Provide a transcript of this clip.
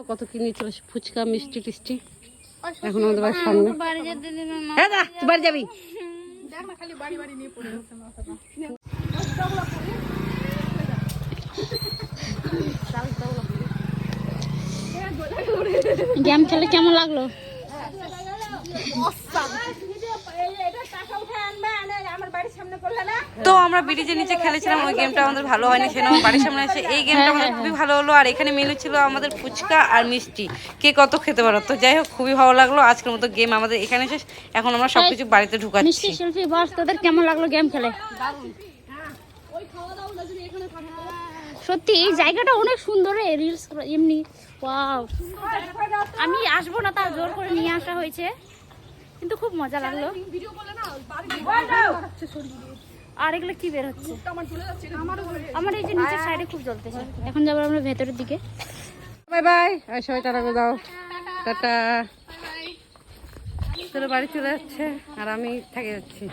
কত কি নিয়েছিল ফুচকা মিষ্টি টিষ্টি। এখন আমাদের বাড়ির সামনে। হ্যাঁ দা তুই বাড়ি যাবি? গেম খেলে কেমন লাগলো? তো আমরা ব্রিজের নিচে খেলেছিলাম, ওই গেমটা আমাদের ভালো হয়নি, সেজন্য আমার বাড়ির সামনে এসে এই গেমটা আমাদের খুবই ভালো হলো। আর এখানে মেনু ছিল আমাদের ফুচকা আর মিষ্টি, কে কত খেতে পারো। তো যাই হোক খুবই ভালো লাগলো। আজকের মতো গেম আমাদের এখানে শেষ। এখন আমরা সবকিছু বাড়িতে ঢুকাচ্ছি। মিষ্টি সেলফি বস, তোদের কেমন লাগলো গেম খেলে? সত্যি এই জায়গাটা অনেক সুন্দর, রিলস এমনি ওয়াও। আমি আসবো না, তার জোর করে নিয়ে আসা হয়েছে, কিন্তু খুব মজা লাগলো। আর এগুলো কি বের হচ্ছে? আমার এই যে নিচের সাইডে খুব জ্বলতেছে। এখন যাবো আমরা ভেতরের দিকে। Bye bye. আর সবাই টাটা করে দাও। টাটা। চলো বাড়ি চলে যাচ্ছে আর আমি থেকে যাচ্ছি।